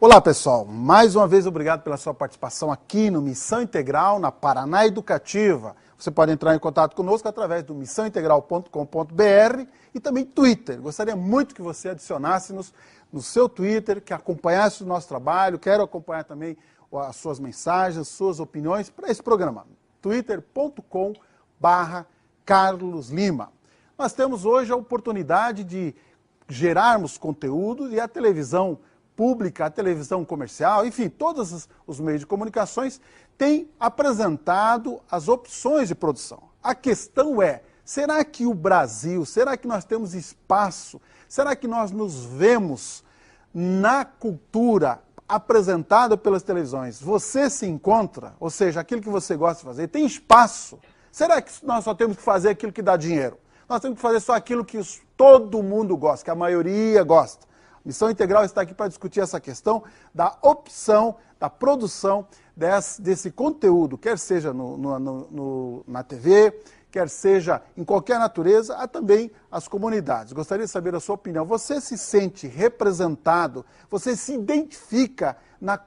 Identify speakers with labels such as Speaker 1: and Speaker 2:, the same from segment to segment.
Speaker 1: Olá pessoal, mais uma vez obrigado pela sua participação aqui no Missão Integral na Paraná Educativa. Você pode entrar em contato conosco através do missãointegral.com.br e também Twitter. Gostaria muito que você adicionasse-nos no seu Twitter, que acompanhasse o nosso trabalho. Quero acompanhar também as suas mensagens, suas opiniões para esse programa. twitter.com/Carlos Lima. Nós temos hoje a oportunidade de gerarmos conteúdo e a televisão pública, a televisão comercial, enfim, todos os meios de comunicações têm apresentado as opções de produção. A questão é, será que o Brasil, será que nós temos espaço, será que nós nos vemos na cultura apresentada pelas televisões? Você se encontra, ou seja, aquilo que você gosta de fazer, tem espaço? Será que nós só temos que fazer aquilo que dá dinheiro? Nós temos que fazer só aquilo que todo mundo gosta, que a maioria gosta. Missão Integral está aqui para discutir essa questão da opção, da produção desse conteúdo, quer seja na TV, quer seja em qualquer natureza, há também as comunidades. Gostaria de saber a sua opinião. Você se sente representado? Você se identifica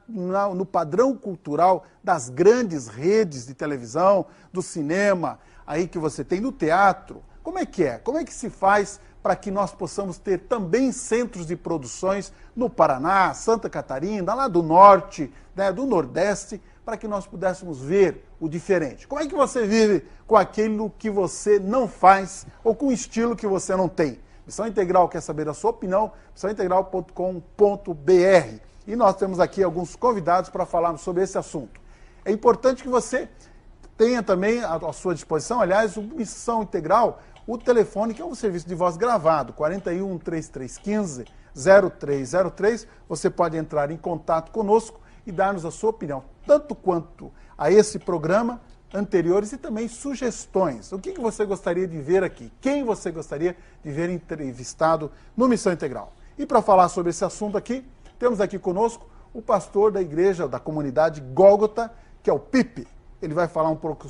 Speaker 1: no padrão cultural das grandes redes de televisão, do cinema, aí que você tem, no teatro? Como é que é? Como é que se faz para que nós possamos ter também centros de produções no Paraná, Santa Catarina, lá do norte, né, do nordeste, para que nós pudéssemos ver o diferente? Como é que você vive com aquilo que você não faz ou com o estilo que você não tem? Missão Integral quer saber a sua opinião, missãointegral.com.br. E nós temos aqui alguns convidados para falarmos sobre esse assunto. É importante que você tenha também à sua disposição, aliás, o Missão Integral, o telefone, que é um serviço de voz gravado, 41 3315 0303. Você pode entrar em contato conosco e dar-nos a sua opinião, tanto quanto a esse programa, anteriores e também sugestões. O que você gostaria de ver aqui? Quem você gostaria de ver entrevistado no Missão Integral? E para falar sobre esse assunto aqui, temos aqui conosco o pastor da igreja, da comunidade Gólgota, que é o Pipe. Ele vai falar um pouco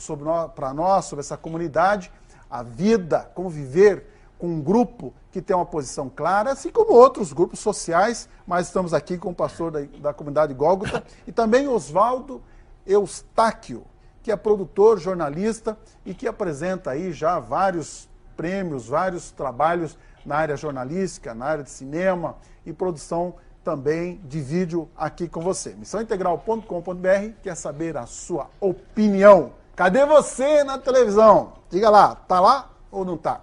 Speaker 1: para nós sobre essa comunidade, a vida, como viver com um grupo que tem uma posição clara, assim como outros grupos sociais, mas estamos aqui com o pastor da comunidade Gólgota e também Oswaldo Eustáquio, que é produtor, jornalista e que apresenta aí já vários prêmios, vários trabalhos na área jornalística, na área de cinema e produção também de vídeo aqui com você. Missãointegral.com.br quer saber a sua opinião. Cadê você na televisão? Diga lá, tá lá ou não tá?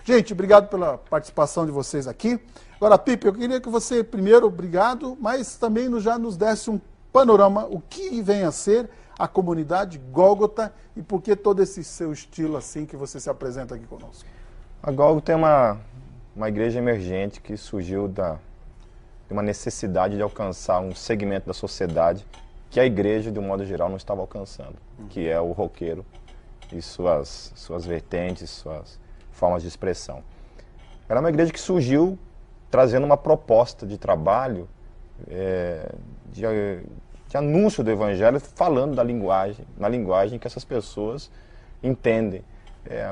Speaker 1: Gente, obrigado pela participação de vocês aqui. Agora, Pipe, eu queria que você, primeiro, obrigado, mas também já nos desse um panorama, o que vem a ser a comunidade Gólgota e por que todo esse seu estilo assim que você se apresenta aqui conosco.
Speaker 2: A Gólgota é uma igreja emergente que surgiu de uma necessidade de alcançar um segmento da sociedade que a igreja, de um modo geral, não estava alcançando, que é o roqueiro e suas vertentes, suas formas de expressão. Era uma igreja que surgiu trazendo uma proposta de trabalho, de anúncio do evangelho, falando na linguagem que essas pessoas entendem.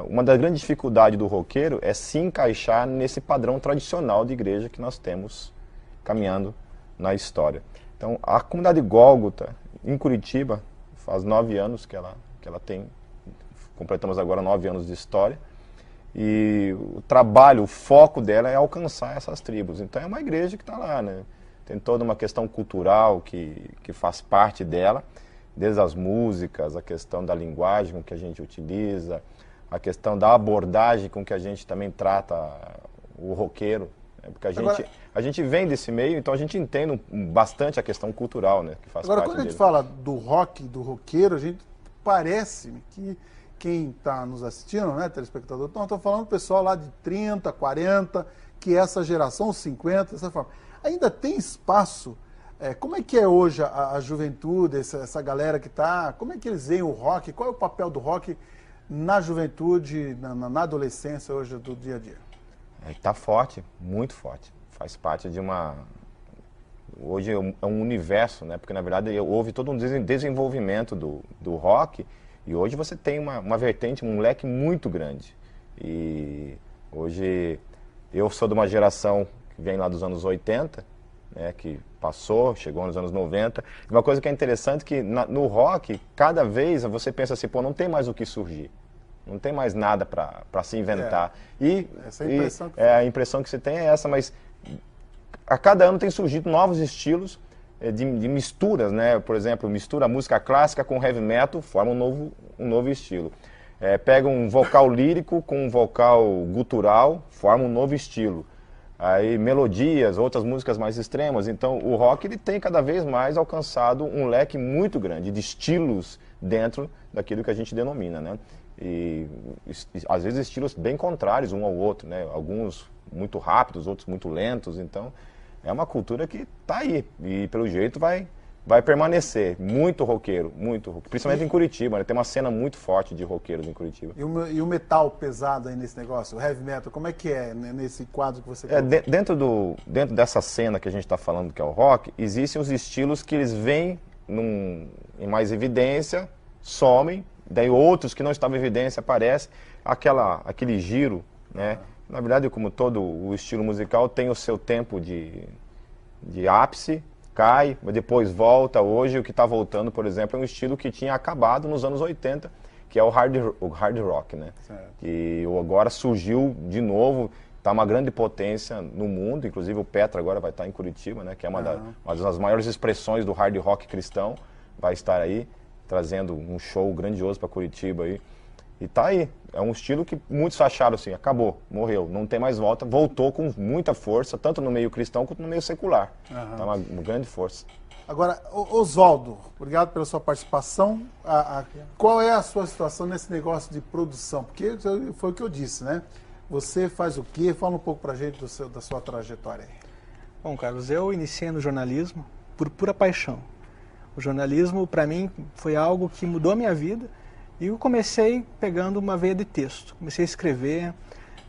Speaker 2: Uma das grandes dificuldades do roqueiro é se encaixar nesse padrão tradicional de igreja que nós temos caminhando na história. Então, a comunidade Gólgota, em Curitiba, faz 9 anos que ela tem, completamos agora 9 anos de história, e o trabalho, o foco dela é alcançar essas tribos. Então, é uma igreja que está lá, né? Tem toda uma questão cultural que faz parte dela, desde as músicas, a questão da linguagem com que a gente utiliza, a questão da abordagem com que a gente também trata o roqueiro. Porque a gente vem desse meio, então a gente entende bastante a questão cultural, né, que faz
Speaker 1: agora,
Speaker 2: parte
Speaker 1: quando a gente
Speaker 2: dele.
Speaker 1: fala do rock, do roqueiro, a gente parece que quem está nos assistindo, né, telespectador, nós estamos falando do pessoal lá de 30, 40, que é essa geração, os 50, dessa forma. Ainda tem espaço? Como é que é hoje a juventude, essa galera que está, como é que eles veem o rock? Qual é o papel do rock na juventude, na adolescência hoje do dia a dia?
Speaker 2: Está forte, muito forte. Faz parte de hoje é um universo, né? Porque na verdade houve todo um desenvolvimento do rock e hoje você tem uma vertente, um leque muito grande. E hoje eu sou de uma geração que vem lá dos anos 80 né, que passou, chegou nos anos 90. Uma coisa que é interessante é que no rock, cada vez você pensa assim, pô, não tem mais o que surgir. Não tem mais nada para se inventar.
Speaker 1: Essa é a impressão
Speaker 2: a impressão que você tem é essa, mas a cada ano tem surgido novos estilos de misturas, né? Por exemplo, mistura a música clássica com heavy metal, forma um novo estilo. Pega um vocal lírico com um vocal gutural, forma um novo estilo. Aí melodias, outras músicas mais extremas. Então o rock ele tem cada vez mais alcançado um leque muito grande de estilos dentro daquilo que a gente denomina, né? E às vezes estilos bem contrários um ao outro, né? Alguns muito rápidos, outros muito lentos. Então é uma cultura que está aí e pelo jeito vai permanecer. Muito roqueiro, principalmente em Curitiba, né? Tem uma cena muito forte de roqueiros em Curitiba.
Speaker 1: E o metal pesado aí nesse negócio, o heavy metal, como é que é nesse quadro que você colocou?
Speaker 2: Dentro dessa cena que a gente está falando, que é o rock, existem os estilos que eles vêm em mais evidência, somem, daí outros que não estavam em evidência aparecem, aquele giro, né? Na verdade, como todo o estilo musical, tem o seu tempo de ápice, cai, mas depois volta. Hoje o que está voltando, por exemplo, é um estilo que tinha acabado nos anos 80, que é o hard rock, né? E agora surgiu de novo, está uma grande potência no mundo, inclusive o Petra agora vai estar em Curitiba, né? Que é uma das maiores expressões do hard rock cristão, vai estar aí, trazendo um show grandioso para Curitiba aí. E tá aí, é um estilo que muitos acharam assim, acabou, morreu, não tem mais volta, voltou com muita força, tanto no meio cristão quanto no meio secular. Tá uma grande força.
Speaker 1: Agora, Oswaldo, obrigado pela sua participação. Qual é a sua situação nesse negócio de produção? Porque foi o que eu disse, né? Você faz o quê? Fala um pouco pra gente da sua trajetória aí.
Speaker 3: Bom, Carlos, eu iniciei no jornalismo por pura paixão. O jornalismo, para mim, foi algo que mudou a minha vida. E eu comecei pegando uma veia de texto, comecei a escrever,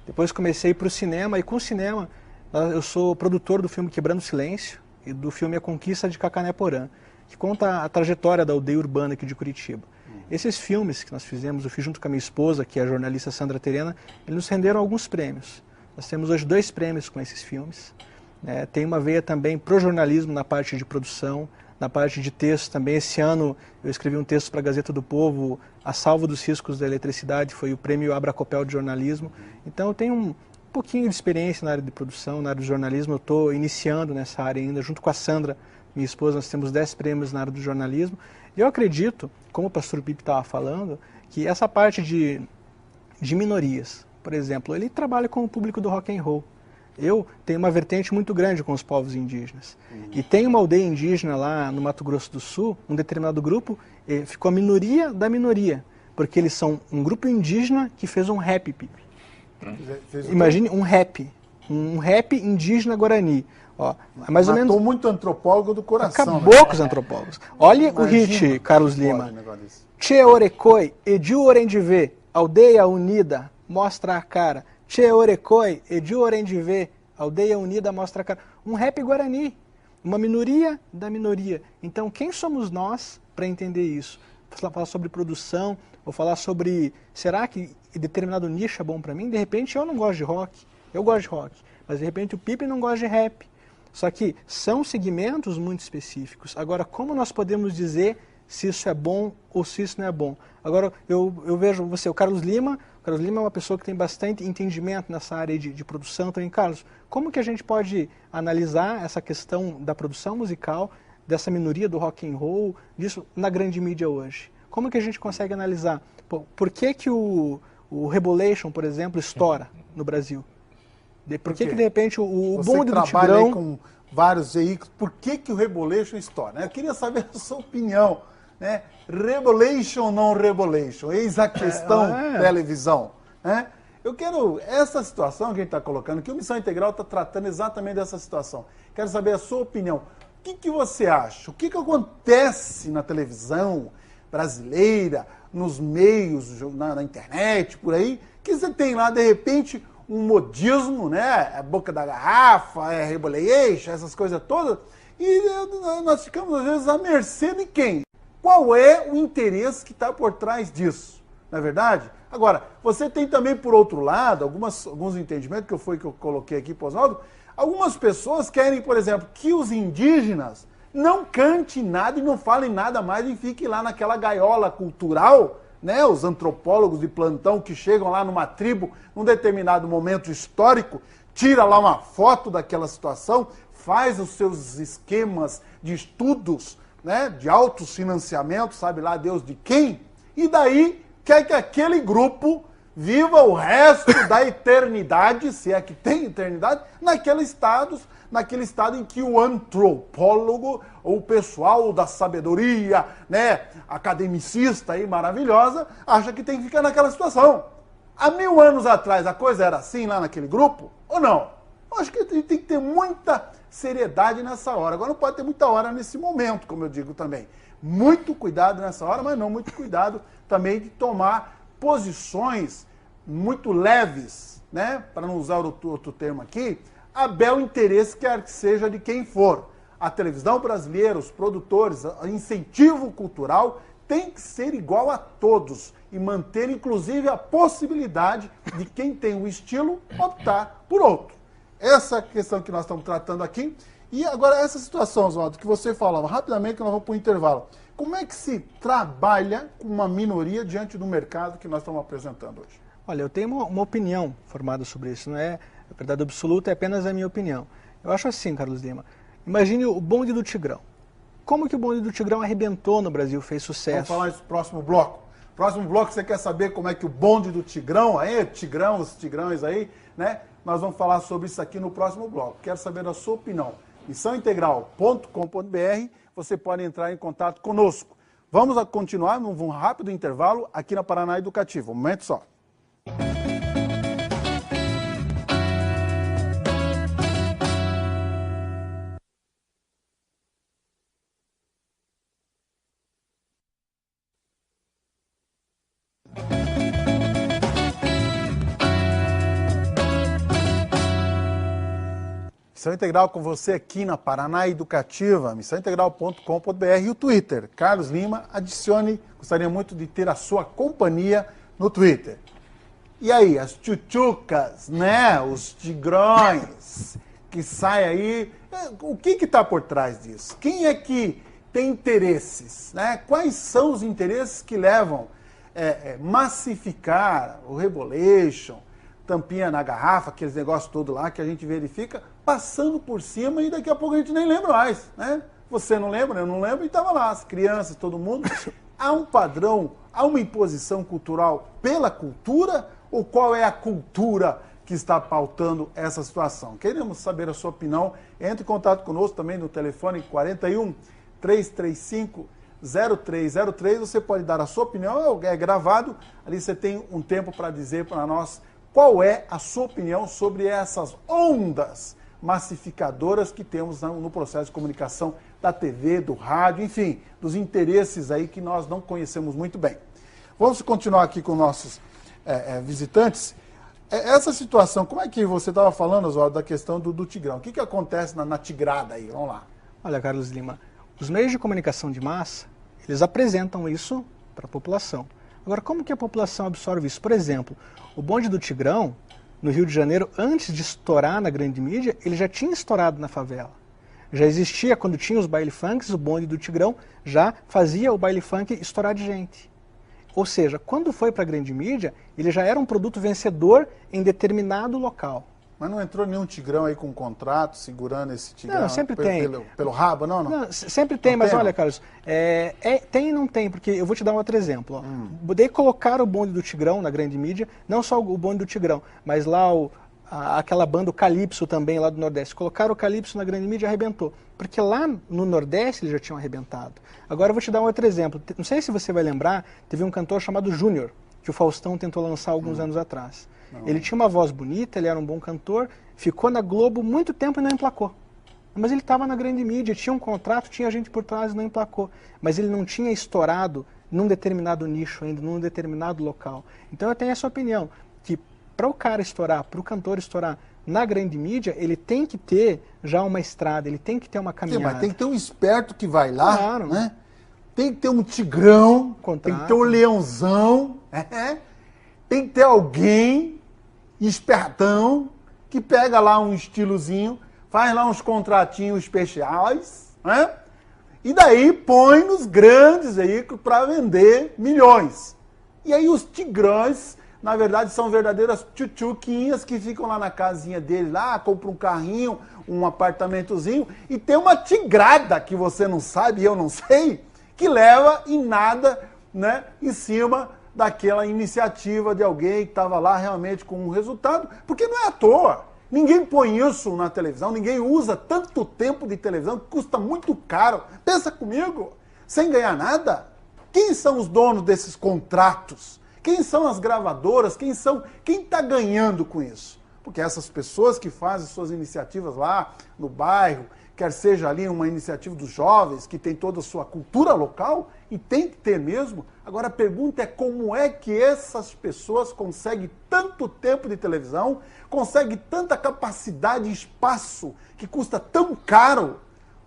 Speaker 3: depois comecei para o cinema, e com o cinema eu sou produtor do filme Quebrando o Silêncio e do filme A Conquista de Cacané-Porã, que conta a trajetória da aldeia urbana aqui de Curitiba. Esses filmes que nós fizemos, eu fiz junto com a minha esposa, que é a jornalista Sandra Terena, eles nos renderam alguns prêmios. Nós temos hoje 2 prêmios com esses filmes. Tem uma veia também pro jornalismo na parte de produção, na parte de texto também. Esse ano eu escrevi um texto para a Gazeta do Povo, A Salvo dos Riscos da Eletricidade, foi o prêmio Abracopel de jornalismo. Então eu tenho um pouquinho de experiência na área de produção, na área de jornalismo. Eu estou iniciando nessa área ainda, junto com a Sandra, minha esposa, nós temos 10 prêmios na área do jornalismo. E eu acredito, como o pastor Pipe estava falando, que essa parte de minorias, por exemplo, ele trabalha com o público do rock and roll. Eu tenho uma vertente muito grande com os povos indígenas. E tem uma aldeia indígena lá no Mato Grosso do Sul, um determinado grupo, ficou a minoria da minoria, porque eles são um grupo indígena que fez um rap, Pipe. Imagine um rap indígena guarani. Ó, mais ou menos.
Speaker 1: Matou muito antropólogo do coração.
Speaker 3: Acabou, né, com os antropólogos. Olha o hit, Carlos Lima. Tche Orecoi, Ediu Orendivê, aldeia unida, mostra a cara. Tche Orecoi, Ediu Orendivê, aldeia unida, mostra a cara. Um rap guarani, uma minoria da minoria. Então, quem somos nós para entender isso? Vou falar sobre produção, vou falar sobre, será que determinado nicho é bom para mim? De repente eu não gosto de rock, eu gosto de rock, mas de repente o Pipe não gosta de rap. Só que são segmentos muito específicos. Agora, como nós podemos dizer se isso é bom ou se isso não é bom? Agora, eu vejo você, o Carlos Lima é uma pessoa que tem bastante entendimento nessa área de produção também. Carlos, como que a gente pode analisar essa questão da produção musical, dessa minoria do rock and roll, disso na grande mídia hoje? Como que a gente consegue analisar? Por que que o Rebolation, por exemplo, estoura no Brasil? Por que de repente o bonde do Tigrão...
Speaker 1: Aí com vários veículos, por que que o Rebolation estoura? Eu queria saber a sua opinião, né? Rebolation ou não Rebolation? Eis a questão televisão, né? Eu quero, essa situação que a gente está colocando, que o Missão Integral está tratando exatamente dessa situação. Quero saber a sua opinião. O que que você acha? O que que acontece na televisão brasileira, nos meios, na internet, por aí, que você tem lá, de repente, um modismo, né? É boca da garrafa, é Rebolation, essas coisas todas, e nós ficamos, às vezes, à mercê de quem? Qual é o interesse que está por trás disso? Não é verdade? Agora, você tem também, por outro lado, alguns entendimentos, que eu coloquei aqui para o Oswaldo, Algumas pessoas querem, por exemplo, que os indígenas não cantem nada e não falem nada mais e fiquem lá naquela gaiola cultural, né? Os antropólogos de plantão que chegam lá numa tribo, num determinado momento histórico, tira lá uma foto daquela situação, faz os seus esquemas de estudos, né? De autofinanciamento, sabe lá Deus de quem, e daí quer que aquele grupo viva o resto da eternidade, se é que tem eternidade, naquele estado em que o antropólogo, ou o pessoal da sabedoria, né, academicista aí maravilhosa, acha que tem que ficar naquela situação. Há 1000 anos atrás a coisa era assim lá naquele grupo, ou não? Eu acho que a gente tem que ter muita seriedade nessa hora. Agora não pode ter muita hora nesse momento, como eu digo também. Muito cuidado nessa hora, mas não muito cuidado também de tomar posições muito leves, né? Para não usar outro termo aqui, a bel interesse quer que seja de quem for. A televisão brasileira, os produtores, o incentivo cultural tem que ser igual a todos e manter inclusive a possibilidade de quem tem um estilo optar por outro. Essa é a questão que nós estamos tratando aqui. E agora essa situação, Oswaldo, que você falava rapidamente, que nós vamos para o intervalo. Como é que se trabalha com uma minoria diante do mercado que nós estamos apresentando hoje?
Speaker 3: Olha, eu tenho uma opinião formada sobre isso, não é a verdade absoluta, é apenas a minha opinião. Eu acho assim, Carlos Lima, imagine o bonde do Tigrão. Como que o bonde do Tigrão arrebentou no Brasil, fez sucesso?
Speaker 1: Vamos falar isso no próximo bloco. Próximo bloco você quer saber como é que o bonde do Tigrão, aí, Tigrão, os Tigrões aí, né? Nós vamos falar sobre isso aqui no próximo bloco. Quero saber a sua opinião. missãointegral.com.br, você pode entrar em contato conosco. Vamos continuar num rápido intervalo aqui na Paraná Educativa. Um momento só. Missão Integral com você aqui na Paraná Educativa, missãointegral.com.br e o Twitter. Carlos Lima, adicione, gostaria muito de ter a sua companhia no Twitter. E aí, as tchutchucas, né? Os tigrões que saem aí, o que está por trás disso? Quem é que tem interesses, né? Quais são os interesses que levam massificar o Rebolation, tampinha na garrafa, aqueles negócios todos lá que a gente verifica, passando por cima e daqui a pouco a gente nem lembra mais, né? Você não lembra, eu não lembro, e estava lá, as crianças, todo mundo. Há um padrão, há uma imposição cultural pela cultura, ou qual é a cultura que está pautando essa situação? Queremos saber a sua opinião. Entre em contato conosco também no telefone 41 335 0303. Você pode dar a sua opinião, é gravado. Ali você tem um tempo para dizer para nós qual é a sua opinião sobre essas ondas massificadoras que temos no processo de comunicação da TV, do rádio, enfim, dos interesses aí que nós não conhecemos muito bem. Vamos continuar aqui com nossos visitantes. Essa situação, como é que você estava falando, Oswaldo, da questão do Tigrão? O que acontece na tigrada aí? Vamos lá.
Speaker 3: Olha, Carlos Lima, os meios de comunicação de massa, eles apresentam isso para a população. Agora, como que a população absorve isso? Por exemplo, o bonde do Tigrão, no Rio de Janeiro, antes de estourar na grande mídia, ele já tinha estourado na favela. Já existia, quando tinha os baile funks, o bonde do Tigrão já fazia o baile funk estourar de gente. Ou seja, quando foi para a grande mídia, ele já era um produto vencedor em determinado local.
Speaker 1: Mas não entrou nenhum Tigrão aí com um contrato, segurando esse Tigrão?
Speaker 3: Não, sempre tem.
Speaker 1: Pelo rabo, não?
Speaker 3: Não, sempre tem, mas olha, Carlos, tem e não tem, porque eu vou te dar um outro exemplo. Daí colocaram o bonde do Tigrão na grande mídia, não só o bonde do Tigrão, mas lá aquela banda, o Calypso também, lá do Nordeste. Colocaram o Calypso na grande mídia e arrebentou. Porque lá no Nordeste eles já tinham arrebentado. Agora eu vou te dar um outro exemplo. Não sei se você vai lembrar, teve um cantor chamado Júnior, que o Faustão tentou lançar alguns anos atrás. Não. Ele tinha uma voz bonita, ele era um bom cantor, ficou na Globo muito tempo e não emplacou. Mas ele estava na grande mídia, tinha um contrato, tinha gente por trás e não emplacou. Mas ele não tinha estourado num determinado nicho ainda, num determinado local. Então eu tenho essa opinião, que para o cara estourar, para o cantor estourar na grande mídia, ele tem que ter já uma estrada, ele tem que ter uma caminhada.
Speaker 1: Sim, mas tem que ter um esperto que vai lá,
Speaker 3: claro,
Speaker 1: né? Tem que ter um Tigrão,
Speaker 3: contrato.
Speaker 1: Tem que ter um Leãozão, tem que ter alguém espertão que pega lá um estilozinho faz lá uns contratinhos especiais, né? E daí põe nos grandes veículos para vender milhões. E aí os tigrões, na verdade, são verdadeiras tchutchuquinhas que ficam lá na casinha dele, lá, compram um carrinho, um apartamentozinho, e tem uma tigrada que você não sabe, eu não sei, que leva em nada, né, em cima daquela iniciativa de alguém que estava lá realmente com um resultado, porque não é à toa. Ninguém põe isso na televisão, ninguém usa tanto tempo de televisão, que custa muito caro. Pensa comigo, sem ganhar nada. Quem são os donos desses contratos? Quem são as gravadoras? Quem está ganhando com isso? Porque essas pessoas que fazem suas iniciativas lá no bairro, quer seja ali uma iniciativa dos jovens, que tem toda a sua cultura local, e tem que ter mesmo. Agora a pergunta é como é que essas pessoas conseguem tanto tempo de televisão, conseguem tanta capacidade e espaço, que custa tão caro,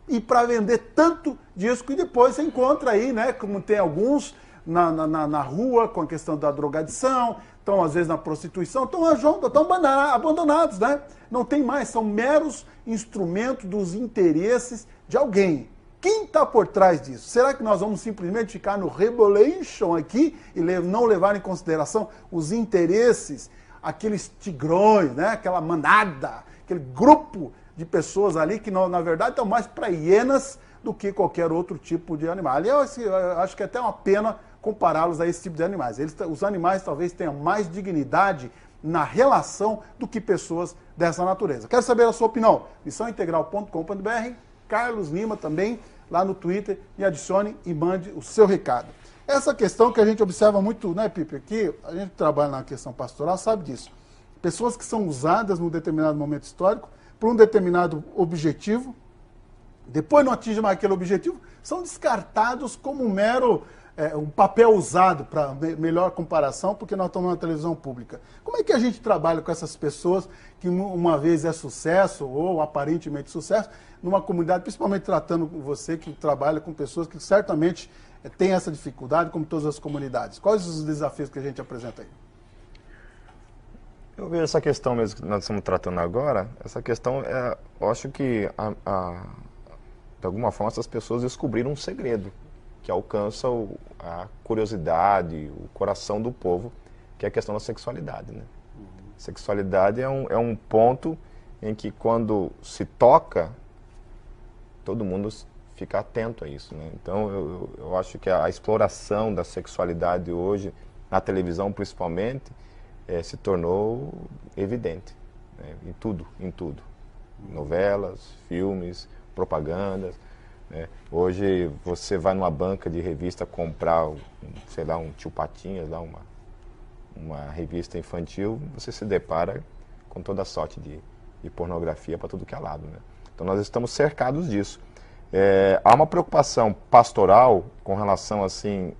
Speaker 1: e para vender tanto disco, e depois você encontra aí, né, como tem alguns na rua, com a questão da drogadição, estão às vezes na prostituição, estão abandonados, né? Não tem mais, são meros instrumentos dos interesses de alguém. Quem está por trás disso? Será que nós vamos simplesmente ficar no rebolation aqui e não levar em consideração os interesses, aqueles tigrões, né? Aquela manada, aquele grupo de pessoas ali que, na verdade, estão mais para hienas do que qualquer outro tipo de animal. Eu acho que é até uma pena compará-los a esse tipo de animais. Os animais talvez tenham mais dignidade na relação do que pessoas dessa natureza. Quero saber a sua opinião. Missãointegral.com.br, Carlos Lima também, lá no Twitter, me adicione e mande o seu recado. Essa questão que a gente observa muito, né, Pipe, aqui, a gente trabalha na questão pastoral, sabe disso. Pessoas que são usadas num determinado momento histórico por um determinado objetivo, depois não atingem mais aquele objetivo, são descartados como um papel usado para melhor comparação, porque nós estamos na televisão pública. Como é que a gente trabalha com essas pessoas que uma vez é sucesso, ou aparentemente sucesso, numa comunidade, principalmente tratando com você que trabalha com pessoas que certamente têm essa dificuldade, como todas as comunidades? Quais os desafios que a gente apresenta aí?
Speaker 2: Eu vejo essa questão mesmo que nós estamos tratando agora, essa questão, eu acho que, de alguma forma, essas pessoas descobriram um segredo que alcança a curiosidade, o coração do povo, que é a questão da sexualidade, né? Sexualidade é um ponto em que, quando se toca, todo mundo fica atento a isso, né? Então, eu acho que a exploração da sexualidade hoje, na televisão principalmente, se tornou evidente, né? Em tudo. Novelas, filmes, propagandas. Hoje você vai numa banca de revista comprar, sei lá, um Tio Patinhas, lá uma revista infantil, você se depara com toda a sorte de pornografia para tudo que é lado, né? Então nós estamos cercados disso. Há uma preocupação pastoral com relação, assim,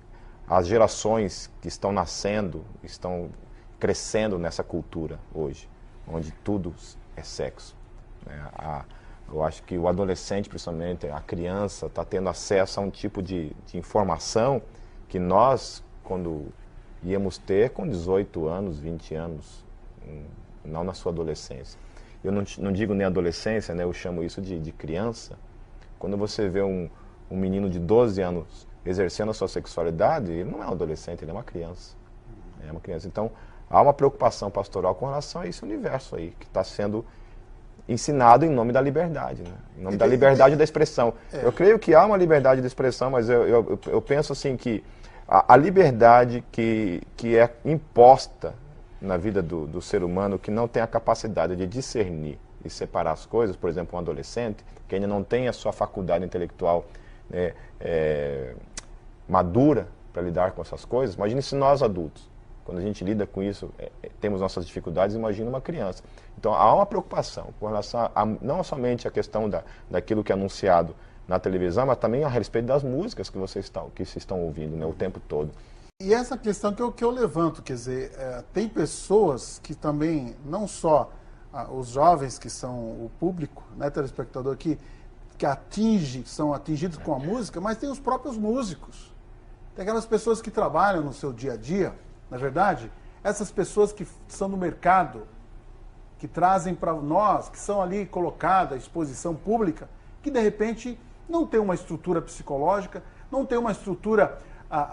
Speaker 2: às gerações que estão nascendo, estão crescendo nessa cultura hoje, onde tudo é sexo, né? Eu acho que o adolescente, principalmente, a criança, está tendo acesso a um tipo de informação que nós, quando íamos ter com 18 anos, 20 anos, não na sua adolescência. Eu não digo nem adolescência, né? Eu chamo isso de criança. Quando você vê um menino de 12 anos exercendo a sua sexualidade, ele não é um adolescente, ele é uma criança. É uma criança. Então, há uma preocupação pastoral com relação a esse universo aí, que está sendo ensinado em nome da liberdade, né? Em nome da liberdade da expressão. Eu creio que há uma liberdade de expressão, mas eu penso assim que a liberdade que é imposta na vida do ser humano, que não tem a capacidade de discernir e separar as coisas, por exemplo, um adolescente, que ainda não tem a sua faculdade intelectual, né, madura para lidar com essas coisas. Imagine se nós adultos, quando a gente lida com isso, temos nossas dificuldades, imagina uma criança. Então, há uma preocupação com relação não somente a questão daquilo que é anunciado na televisão, mas também a respeito das músicas que vocês estão ouvindo, né, o tempo todo.
Speaker 1: E essa questão que eu levanto, quer dizer, tem pessoas que também, não só os jovens que são o público, né, telespectador, que são atingidos com a música, mas tem os próprios músicos. Tem aquelas pessoas que trabalham no seu dia a dia, na verdade, essas pessoas que são no mercado, que trazem para nós, que são ali colocadas à exposição pública, que de repente não tem uma estrutura psicológica, não tem uma estrutura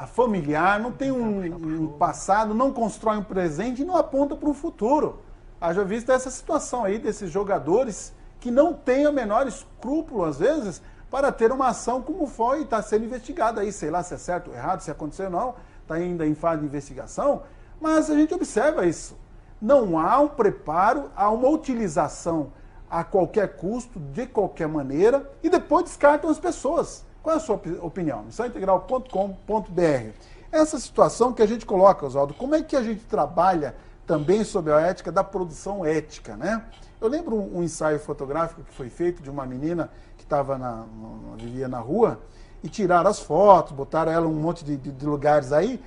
Speaker 1: familiar, não tem um passado, não constrói um presente e não aponta para um futuro. Haja vista essa situação aí desses jogadores que não têm o menor escrúpulo, às vezes, para ter uma ação como foi e está sendo investigada aí, sei lá se é certo ou errado, se aconteceu ou não, está ainda em fase de investigação, mas a gente observa isso. Não há um preparo, há uma utilização a qualquer custo, de qualquer maneira, e depois descartam as pessoas. Qual é a sua opinião? Missãointegral.com.br. Essa situação que a gente coloca, Oswaldo, como é que a gente trabalha também sobre a ética da produção ética, né? Eu lembro um ensaio fotográfico que foi feito de uma menina que vivia na rua, e tiraram as fotos, botaram ela em um monte de lugares aí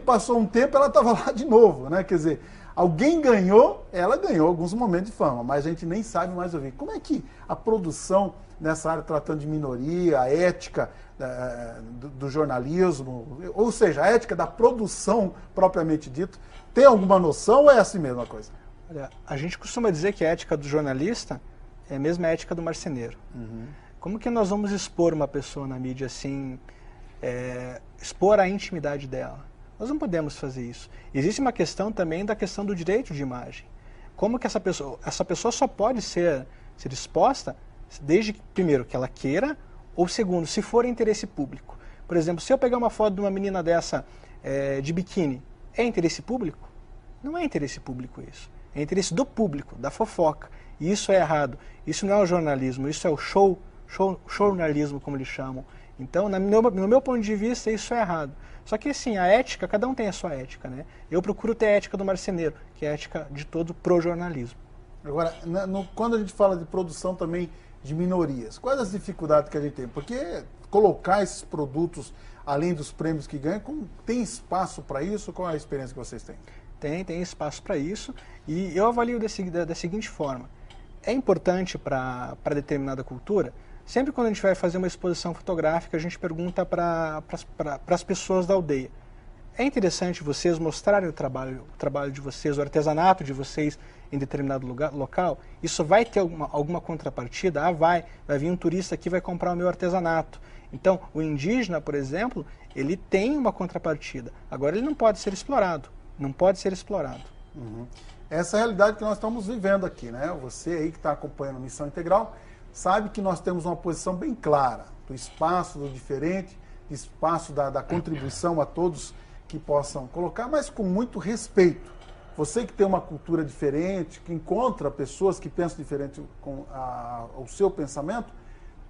Speaker 1: passou um tempo ela estava lá de novo, né? Quer dizer, alguém ganhou, ela ganhou alguns momentos de fama, mas a gente nem sabe mais ouvir. Como é que a produção nessa área, tratando de minoria, a ética do jornalismo, ou seja, a ética da produção propriamente dito, tem alguma noção ou é assim mesmo a coisa?
Speaker 3: Olha, a gente costuma dizer que a ética do jornalista é a mesma ética do marceneiro. Uhum. Como que nós vamos expor uma pessoa na mídia assim, expor a intimidade dela? Nós não podemos fazer isso. Existe uma questão também da questão do direito de imagem. Como que essa pessoa só pode ser exposta desde, primeiro, que ela queira, ou segundo, se for interesse público. Por exemplo, se eu pegar uma foto de uma menina dessa de biquíni, é interesse público? Não é interesse público isso. É interesse do público, da fofoca. E isso é errado. Isso não é o jornalismo, isso é o jornalismo, como eles chamam. Então, no meu ponto de vista, isso é errado. Só que, assim, a ética, cada um tem a sua ética, né? Eu procuro ter a ética do marceneiro, que é a ética de todo pro jornalismo.
Speaker 1: Agora, quando a gente fala de produção também de minorias, quais as dificuldades que a gente tem? Porque colocar esses produtos, além dos prêmios que ganham, tem espaço para isso? Qual é a experiência que vocês têm?
Speaker 3: Tem espaço para isso. E eu avalio da seguinte forma. É importante para determinada cultura, sempre quando a gente vai fazer uma exposição fotográfica, a gente pergunta para as pessoas da aldeia. É interessante vocês mostrarem o trabalho de vocês, o artesanato de vocês em determinado local? Isso vai ter alguma contrapartida? Vai vir um turista aqui e vai comprar o meu artesanato. Então, o indígena, por exemplo, ele tem uma contrapartida. Agora, ele não pode ser explorado. Não pode ser explorado.
Speaker 1: Uhum. Essa é a realidade que nós estamos vivendo aqui, né? Você aí que está acompanhando a Missão Integral, sabe que nós temos uma posição bem clara do espaço do diferente, espaço da contribuição a todos que possam colocar, mas com muito respeito. Você que tem uma cultura diferente, que encontra pessoas que pensam diferente com o seu pensamento,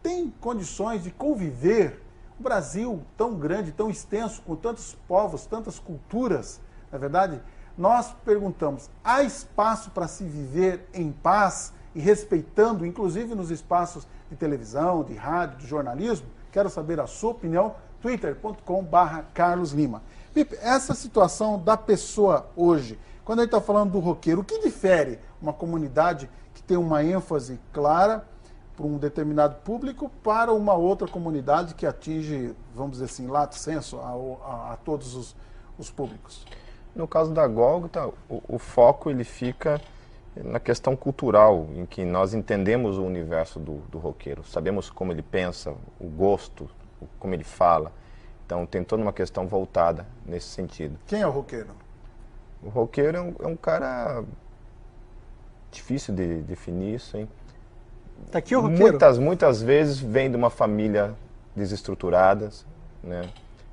Speaker 1: tem condições de conviver. O Brasil tão grande, tão extenso, com tantos povos, tantas culturas, na verdade, nós perguntamos, há espaço para se viver em paz e respeitando, inclusive nos espaços de televisão, de rádio, de jornalismo? Quero saber a sua opinião, twitter.com/Carlos Lima. Pipe, essa situação da pessoa hoje, quando a gente está falando do roqueiro, o que difere uma comunidade que tem uma ênfase clara para um determinado público para uma outra comunidade que atinge, vamos dizer assim, lato sensu, a todos os públicos?
Speaker 2: No caso da Gólgota, o foco ele fica na questão cultural, em que nós entendemos o universo do roqueiro, sabemos como ele pensa, o gosto, como ele fala. Então tem toda uma questão voltada nesse sentido.
Speaker 1: Quem é o roqueiro?
Speaker 2: O roqueiro é um cara difícil de definir isso, hein?
Speaker 3: Tá aqui o roqueiro.
Speaker 2: Muitas vezes vem de uma família desestruturada, né?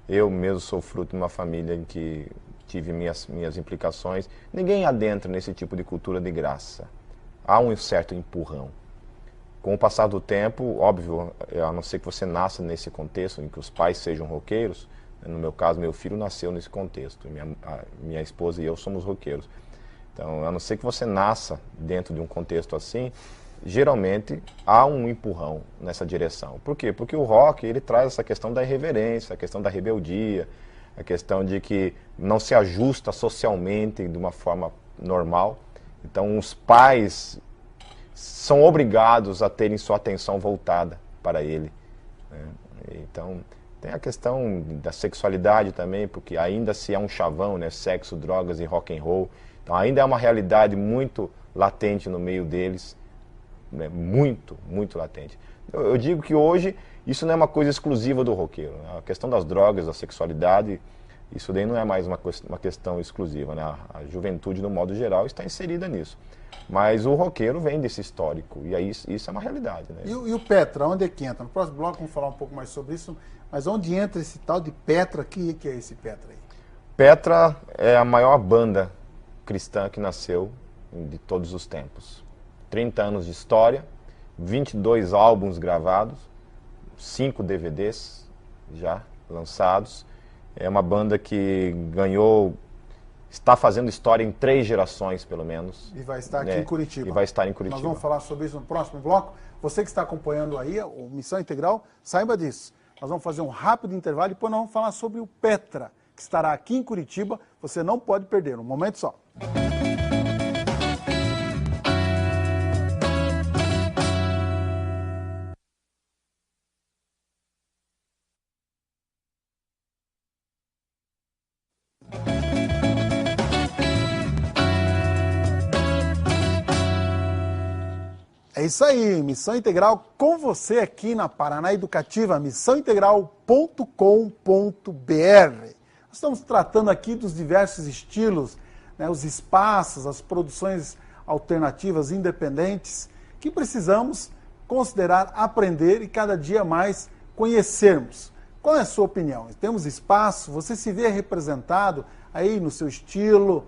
Speaker 2: Eu mesmo sou fruto de uma família em que tive minhas implicações. Ninguém adentra nesse tipo de cultura de graça. Há um certo empurrão. Com o passar do tempo, óbvio, a não ser que você nasça nesse contexto, em que os pais sejam roqueiros, no meu caso, meu filho nasceu nesse contexto, minha esposa e eu somos roqueiros. Então, a não ser que você nasça dentro de um contexto assim, geralmente há um empurrão nessa direção. Por quê? Porque o rock, ele traz essa questão da irreverência, a questão da rebeldia, a questão de que não se ajusta socialmente de uma forma normal. Então, os pais são obrigados a terem sua atenção voltada para ele, né? Então, tem a questão da sexualidade também, porque ainda se é um chavão, né? Sexo, drogas e rock and roll. Então, ainda é uma realidade muito latente no meio deles, né? Muito, muito latente. Eu digo que hoje isso não é uma coisa exclusiva do roqueiro, né? A questão das drogas, da sexualidade, isso daí não é mais uma questão exclusiva, né? A juventude, no modo geral, está inserida nisso. Mas o roqueiro vem desse histórico, e aí isso é uma realidade, né?
Speaker 1: E o Petra, onde é que entra? No próximo bloco vamos falar um pouco mais sobre isso, mas onde entra esse tal de Petra? Que é esse Petra aí?
Speaker 2: Petra é a maior banda cristã que nasceu de todos os tempos. 30 anos de história, 22 álbuns gravados, 5 DVDs já lançados. É uma banda que está fazendo história em 3 gerações, pelo menos.
Speaker 1: E vai estar aqui em Curitiba.
Speaker 2: E vai estar em Curitiba.
Speaker 1: Nós vamos falar sobre isso no próximo bloco. Você que está acompanhando aí o Missão Integral, saiba disso. Nós vamos fazer um rápido intervalo e depois nós vamos falar sobre o Petra, que estará aqui em Curitiba. Você não pode perder, um momento só. É isso aí, Missão Integral com você aqui na Paraná Educativa, missãointegral.com.br. Nós estamos tratando aqui dos diversos estilos, né, os espaços, as produções alternativas independentes que precisamos considerar, aprender e cada dia mais conhecermos. Qual é a sua opinião? Temos espaço? Você se vê representado aí no seu estilo,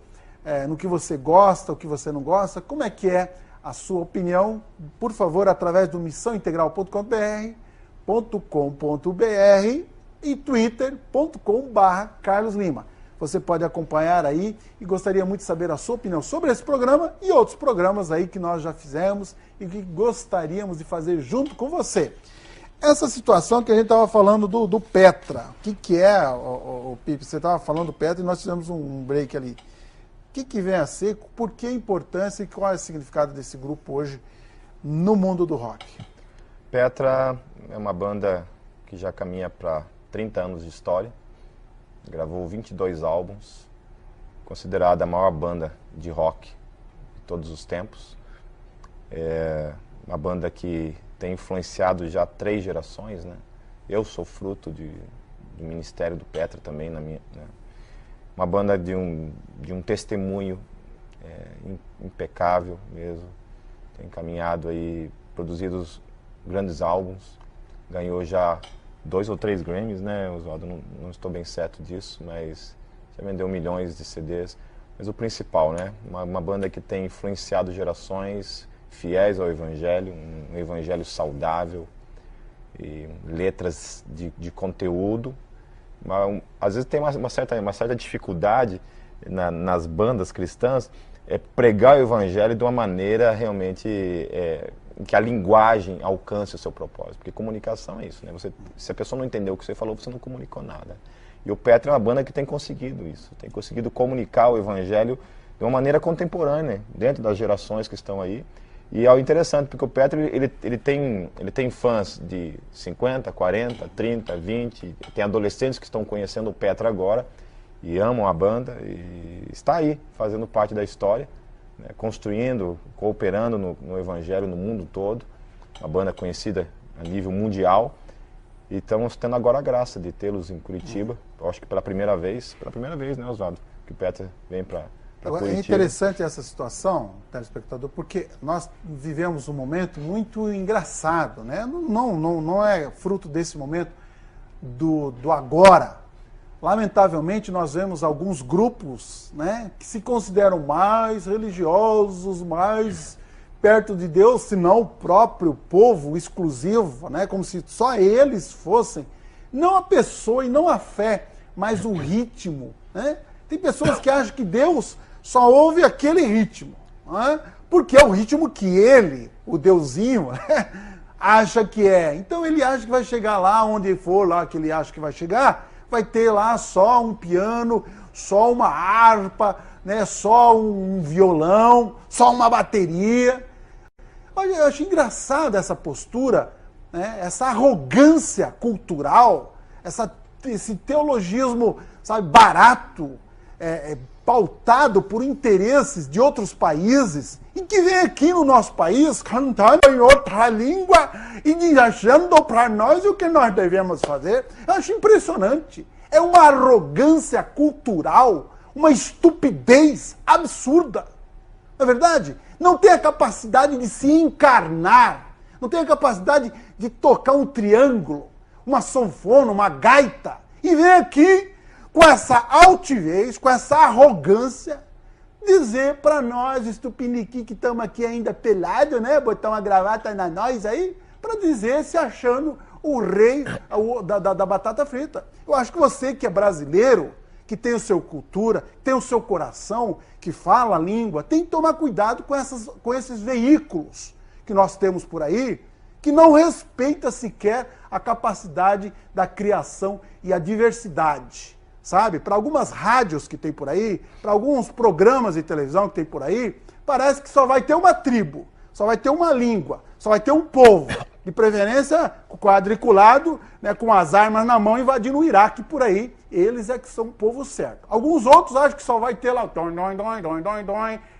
Speaker 1: no que você gosta, o que você não gosta? Como é que é a sua opinião? Por favor, através do missãointegral.com.br e twitter.com/Carlos Lima. Você pode acompanhar aí e gostaria muito de saber a sua opinião sobre esse programa e outros programas aí que nós já fizemos e que gostaríamos de fazer junto com você. Essa situação que a gente estava falando do Petra, o que é, o Pipe? Você estava falando do Petra e nós fizemos um break ali. O que vem a ser, por que a importância e qual é o significado desse grupo hoje no mundo do rock?
Speaker 2: Petra é uma banda que já caminha para 30 anos de história, gravou 22 álbuns, considerada a maior banda de rock de todos os tempos. É uma banda que tem influenciado já 3 gerações, né? Eu sou fruto do ministério do Petra também, né? Uma banda de um testemunho impecável mesmo. Tem caminhado aí, produzido grandes álbuns. Ganhou já 2 ou 3 Grammys, né, Oswaldo? Não estou bem certo disso, mas já vendeu milhões de CDs. Mas o principal, né? Uma banda que tem influenciado gerações fiéis ao Evangelho, um Evangelho saudável, e letras de conteúdo. Às vezes tem uma certa dificuldade nas bandas cristãs pregar o Evangelho de uma maneira realmente que a linguagem alcance o seu propósito. Porque comunicação é isso, né? Se a pessoa não entendeu o que você falou, você não comunicou nada. E o Petra é uma banda que tem conseguido isso. Tem conseguido comunicar o Evangelho de uma maneira contemporânea, dentro das gerações que estão aí. E é interessante, porque o Petra ele tem fãs de 50, 40, 30, 20, tem adolescentes que estão conhecendo o Petra agora e amam a banda, e está aí, fazendo parte da história, né, construindo, cooperando no Evangelho no mundo todo, uma banda conhecida a nível mundial, e estamos tendo agora a graça de tê-los em Curitiba, acho que pela primeira vez, né, Oswaldo, que o Petra vem para Curitiba.
Speaker 1: É interessante essa situação, telespectador, porque nós vivemos um momento muito engraçado, né? Não é fruto desse momento do agora. Lamentavelmente, nós vemos alguns grupos, né, que se consideram mais religiosos, mais perto de Deus, se não o próprio povo exclusivo, né, como se só eles fossem, não a pessoa e não a fé, mas o ritmo, né? Tem pessoas que acham que Deus só ouve aquele ritmo, né? Porque é o ritmo que ele, o Deusinho, né, acha que é. Então ele acha que vai chegar lá, onde for lá que ele acha que vai chegar, vai ter lá só um piano, só uma harpa, né, só um violão, só uma bateria. Olha, eu acho engraçada essa postura, né, essa arrogância cultural, esse teologismo, sabe, barato, pautado por interesses de outros países e que vem aqui no nosso país cantando em outra língua e achando para nós o que nós devemos fazer. Eu acho impressionante. É uma arrogância cultural, uma estupidez absurda. Não é verdade? Não tem a capacidade de se encarnar, não tem a capacidade de tocar um triângulo, uma sanfona, uma gaita, e vem aqui com essa altivez, com essa arrogância, dizer para nós, os tupiniquim que estamos aqui ainda pelados, né, botar uma gravata na nós aí, para dizer, se achando o rei da batata frita. Eu acho que você que é brasileiro, que tem o seu cultura, tem o seu coração, que fala a língua, tem que tomar cuidado com esses veículos que nós temos por aí, que não respeita sequer a capacidade da criação e a diversidade, sabe? Para algumas rádios que tem por aí, para alguns programas de televisão que tem por aí, parece que só vai ter uma tribo, só vai ter uma língua, só vai ter um povo, de preferência quadriculado, né, com as armas na mão, invadindo o Iraque por aí. Eles é que são o povo certo. Alguns outros acham que só vai ter lá,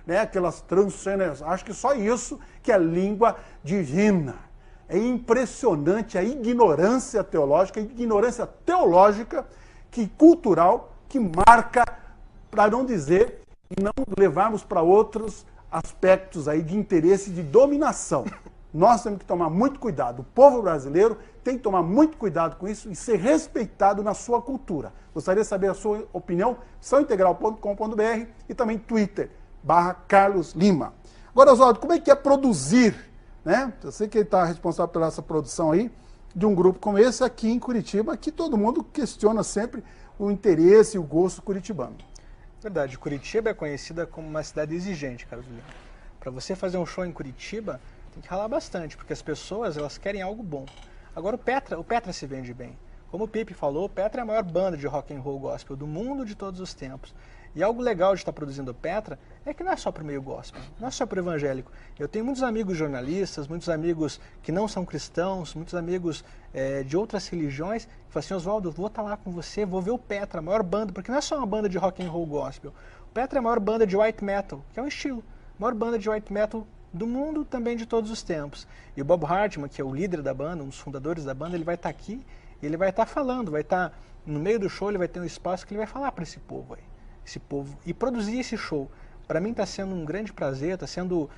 Speaker 1: né, aquelas transcendências. Acho que só isso que é língua divina. É impressionante a ignorância teológica, que cultural, que marca, para não dizer, e não levarmos para outros aspectos aí de interesse de dominação. Nós temos que tomar muito cuidado. O povo brasileiro tem que tomar muito cuidado com isso e ser respeitado na sua cultura. Gostaria de saber a sua opinião, missãointegral.com.br e também Twitter, /Carlos Lima. Agora, Oswaldo, como é que é produzir, né? Eu sei que ele está responsável pela essa produção aí, de um grupo como esse aqui em Curitiba, que todo mundo questiona sempre o interesse e o gosto curitibano.
Speaker 3: Verdade, Curitiba é conhecida como uma cidade exigente, Carlos Lima. Para você fazer um show em Curitiba, tem que ralar bastante, porque as pessoas, elas querem algo bom. Agora o Petra se vende bem. Como o Pipe falou, o Petra é a maior banda de rock and roll gospel do mundo de todos os tempos. E algo legal de estar produzindo o Petra é que não é só para o meio gospel, não é só para o evangélico. Eu tenho muitos amigos jornalistas, muitos amigos que não são cristãos, muitos amigos de outras religiões, que falam assim, Oswaldo, vou estar lá com você, vou ver o Petra, a maior banda, porque não é só uma banda de rock and roll gospel. O Petra é a maior banda de white metal, que é um estilo, a maior banda de white metal do mundo, também de todos os tempos. E o Bob Hartman, que é o líder da banda, um dos fundadores da banda, ele vai estar aqui, ele vai estar falando, vai estar no meio do show, ele vai ter um espaço que ele vai falar para esse povo aí, e produzir esse show. Para mim está sendo um grande prazer, está sendo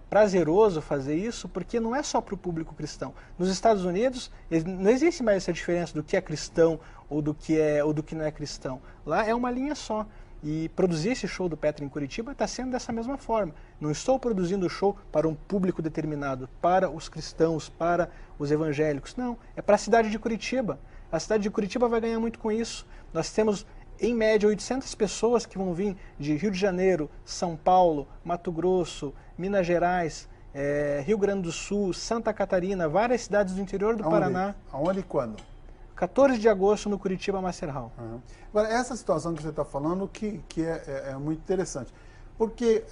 Speaker 3: prazeroso fazer isso, porque não é só para o público cristão. Nos Estados Unidos não existe mais essa diferença do que é cristão ou do que não é cristão. Lá é uma linha só. E produzir esse show do Petra em Curitiba está sendo dessa mesma forma. Não estou produzindo o show para um público determinado, para os cristãos, para os evangélicos. Não, é para a cidade de Curitiba. A cidade de Curitiba vai ganhar muito com isso. Nós temos, em média, 800 pessoas que vão vir de Rio de Janeiro, São Paulo, Mato Grosso, Minas Gerais, Rio Grande do Sul, Santa Catarina, várias cidades do interior do Paraná.
Speaker 1: Aonde e quando?
Speaker 3: 14 de agosto no Curitiba Master Hall.
Speaker 1: Uhum. Agora, essa situação que você está falando que é muito interessante. Porque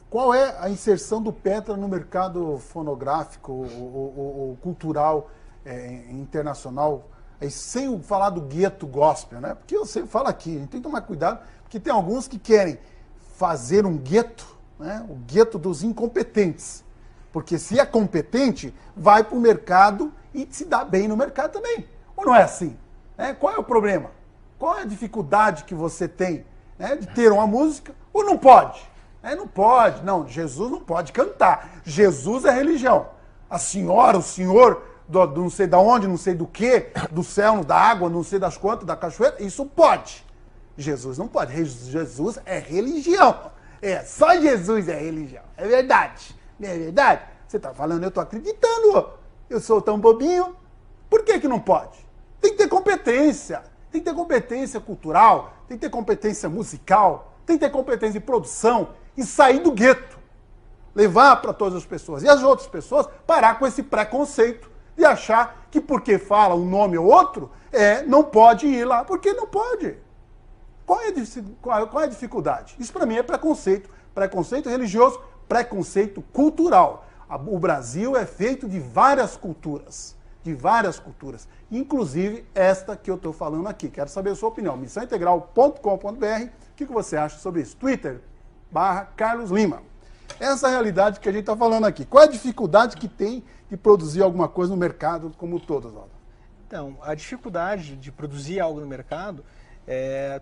Speaker 1: qual é a inserção do Petra no mercado fonográfico ou cultural internacional, sem falar do gueto gospel, né? Porque eu sempre falo aqui, a gente tem que tomar cuidado, porque tem alguns que querem fazer um gueto, né? O gueto dos incompetentes. Porque se é competente, vai para o mercado e se dá bem no mercado também. Ou não é assim? Qual é o problema? Qual é a dificuldade que você tem, né, de ter uma música? Ou não pode? Não pode. Não, Jesus não pode cantar. Jesus é religião. A senhora, o senhor, do não sei da onde, não sei do que, do céu, da água, não sei das quantas, da cachoeira, isso pode. Jesus não pode. Jesus é religião. Só Jesus é religião. É verdade. Não é verdade? Você está falando, eu estou acreditando. Eu sou tão bobinho. Por que não pode? Tem que ter competência. Tem que ter competência cultural, tem que ter competência musical, tem que ter competência de produção e sair do gueto. Levar para todas as pessoas. E as outras pessoas parar com esse preconceito de achar que porque fala um nome ou outro, não pode ir lá. Porque não pode. Qual é a dificuldade? Isso para mim é preconceito. Preconceito religioso, preconceito cultural. O Brasil é feito de várias culturas, de várias culturas, inclusive esta que eu estou falando aqui. Quero saber a sua opinião. Missãointegral.com.br. O que você acha sobre isso? Twitter/Carlos Lima. Essa é a realidade que a gente está falando aqui. Qual é a dificuldade que tem de produzir alguma coisa no mercado como todas, Oswaldo?
Speaker 3: Então, a dificuldade de produzir algo no mercado,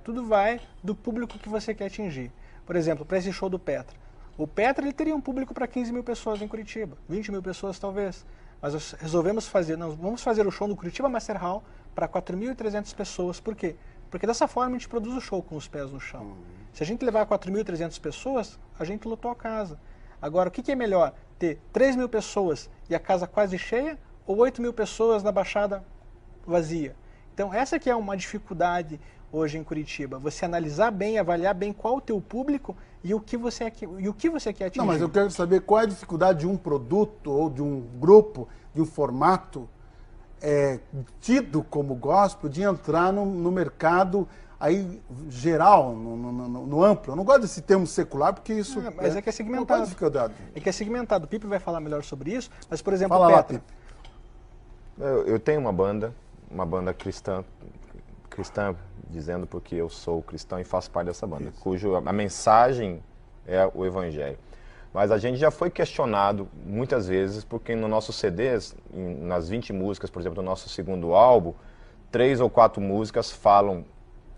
Speaker 3: tudo vai do público que você quer atingir. Por exemplo, para esse show do Petra. O Petra ele teria um público para 15 mil pessoas em Curitiba, 20 mil pessoas talvez. Mas nós resolvemos vamos fazer o show no Curitiba Master Hall para 4.300 pessoas. Por quê? Porque dessa forma a gente produz o show com os pés no chão. Se a gente levar 4.300 pessoas, a gente lotou a casa. Agora, o que é melhor? Ter 3 mil pessoas e a casa quase cheia ou 8 mil pessoas na Baixada vazia? Então, essa que é uma dificuldade hoje em Curitiba. Você analisar bem, avaliar bem qual o teu público e o que você quer atingir.
Speaker 1: Não, mas eu quero saber qual é a dificuldade de um produto ou de um grupo, de um formato tido como gospel, de entrar no mercado aí geral, no amplo. Eu não gosto desse termo secular, porque isso...
Speaker 3: Mas é que é segmentado.
Speaker 1: Qual é a dificuldade?
Speaker 3: É que é segmentado. O Pipe vai falar melhor sobre isso, mas, por exemplo,
Speaker 1: Fala
Speaker 3: o
Speaker 1: lá,
Speaker 3: Petra.
Speaker 1: Pipe.
Speaker 2: Eu tenho uma banda cristã, dizendo porque eu sou cristão e faço parte dessa banda, cuja a mensagem é o Evangelho. Mas a gente já foi questionado muitas vezes, porque no nossos CDs, nas 20 músicas, por exemplo, do nosso segundo álbum, 3 ou 4 músicas falam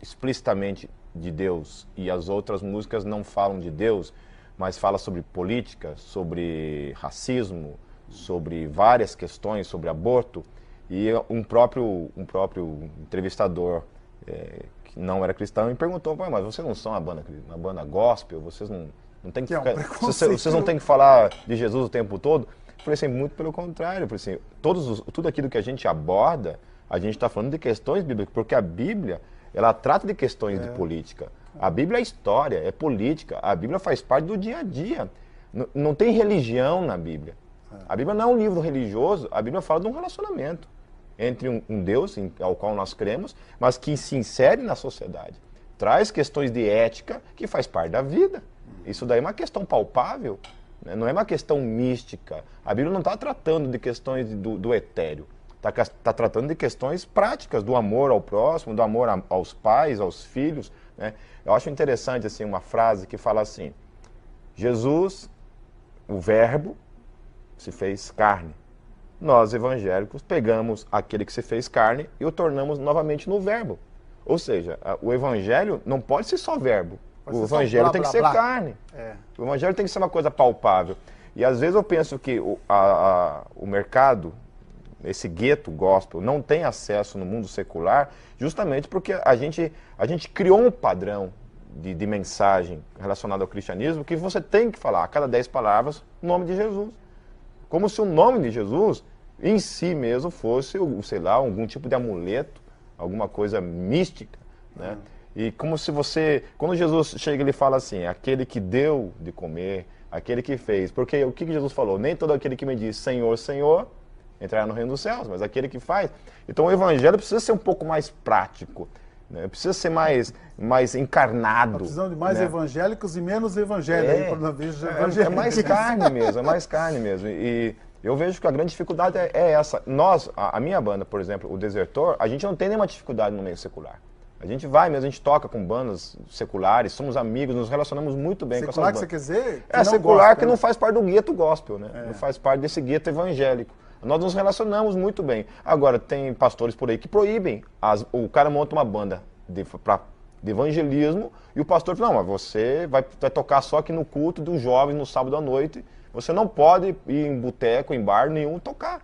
Speaker 2: explicitamente de Deus e as outras músicas não falam de Deus, mas falam sobre política, sobre racismo, sobre várias questões, sobre aborto. E um próprio entrevistador que não era cristão me perguntou: mas vocês não são uma banda gospel? Vocês não tem que ficar, vocês não têm que falar de Jesus o tempo todo? Eu falei assim, muito pelo contrário. Eu falei assim, tudo aquilo que a gente aborda, a gente está falando de questões bíblicas, porque a Bíblia, ela trata de questões de política. A Bíblia é história, é política. A Bíblia faz parte do dia a dia. Não tem religião na Bíblia. A Bíblia não é um livro religioso, a Bíblia fala de um relacionamento entre um Deus ao qual nós cremos, mas que se insere na sociedade. Traz questões de ética que faz parte da vida. Isso daí é uma questão palpável, né? Não é uma questão mística. A Bíblia não está tratando de questões do etéreo. Está tratando de questões práticas, do amor ao próximo, do amor aos pais, aos filhos, né? Eu acho interessante assim, uma frase que fala assim: Jesus, o Verbo, se fez carne. Nós, evangélicos, pegamos aquele que se fez carne e o tornamos novamente no verbo. Ou seja, o evangelho não pode ser só verbo. O evangelho tem que ser carne. O evangelho tem que ser uma coisa palpável. E às vezes eu penso que o mercado, esse gueto gospel, não tem acesso no mundo secular, justamente porque a gente criou um padrão de mensagem relacionado ao cristianismo que você tem que falar a cada 10 palavras o nome de Jesus. Como se o nome de Jesus, em si mesmo, fosse, sei lá, algum tipo de amuleto, alguma coisa mística, né? E como se quando Jesus chega, ele fala assim, aquele que deu de comer, aquele que fez. Porque o que Jesus falou? Nem todo aquele que me diz Senhor, Senhor, entrará no reino dos céus, mas aquele que faz. Então o evangelho precisa ser um pouco mais prático, né? Precisa ser mais encarnado. Nós
Speaker 1: precisamos de mais, né, evangélicos e menos evangélicos.
Speaker 2: É mais carne mesmo, é mais carne mesmo. E eu vejo que a grande dificuldade é essa. A minha banda, por exemplo, o Desertor, a gente não tem nenhuma dificuldade no meio secular. A gente vai mesmo, a gente toca com bandas seculares, somos amigos, nos relacionamos muito bem com essas bandas.
Speaker 1: Secular que você quer dizer?
Speaker 2: Secular gosta, que não faz parte do gueto gospel, né? Não faz parte desse gueto evangélico. Nós nos relacionamos muito bem. Agora, tem pastores por aí que proíbem. O cara monta uma banda de evangelismo e o pastor fala, não, mas você vai tocar só aqui no culto dos jovens no sábado à noite. Você não pode ir em boteco, em bar nenhum tocar.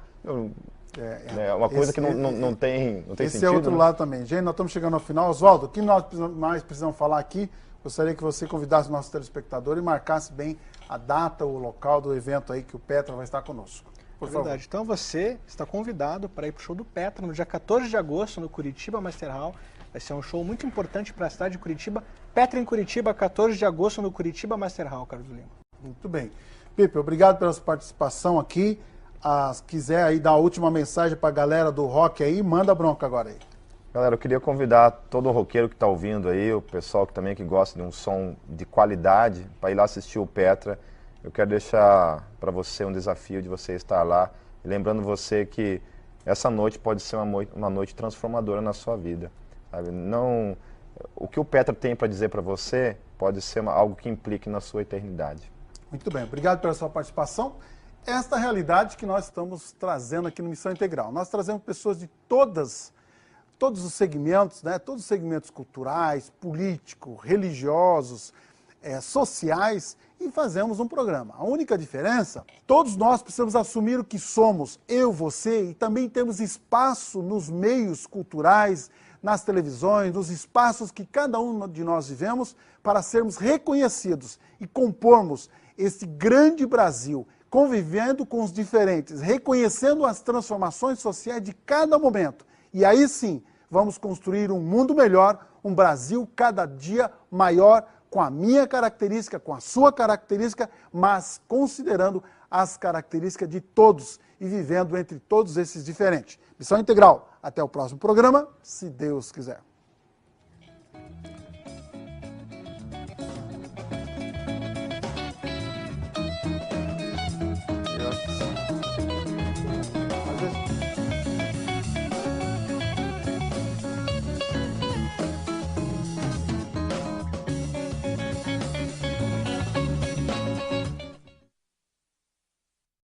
Speaker 2: É uma coisa que não tem sentido.
Speaker 1: Esse é outro lado também. Gente, nós estamos chegando ao final. Oswaldo, o que nós mais precisamos falar aqui? Gostaria que você convidasse o nosso telespectador e marcasse bem a data, o local do evento aí que o Petra vai estar conosco. Por favor.
Speaker 3: Verdade. Então você está convidado para ir para o show do Petra no dia 14 de agosto no Curitiba Master Hall. Vai ser um show muito importante para a cidade de Curitiba. Petra em Curitiba, 14 de agosto no Curitiba Master Hall, Carlos Lima.
Speaker 1: Muito bem. Pipe, obrigado pela sua participação aqui. Se quiser aí dar a última mensagem para a galera do rock aí, manda bronca agora aí.
Speaker 2: Galera, eu queria convidar todo o roqueiro que está ouvindo aí, o pessoal que também gosta de um som de qualidade, para ir lá assistir o Petra. Eu quero deixar para você um desafio de você estar lá. E lembrando você que essa noite pode ser uma noite transformadora na sua vida. Sabe? Não, o que o Petra tem para dizer para você pode ser algo que implique na sua eternidade.
Speaker 1: Muito bem, obrigado pela sua participação. Esta realidade que nós estamos trazendo aqui no Missão Integral. Nós trazemos pessoas de todos os segmentos, né? Todos os segmentos culturais, políticos, religiosos, sociais, e fazemos um programa. A única diferença, todos nós precisamos assumir o que somos, eu, você, e também temos espaço nos meios culturais, nas televisões, nos espaços que cada um de nós vivemos, para sermos reconhecidos e compormos esse grande Brasil, convivendo com os diferentes, reconhecendo as transformações sociais de cada momento. E aí sim, vamos construir um mundo melhor, um Brasil cada dia maior, com a minha característica, com a sua característica, mas considerando as características de todos e vivendo entre todos esses diferentes. Missão Integral. Até o próximo programa, se Deus quiser. Às vezes...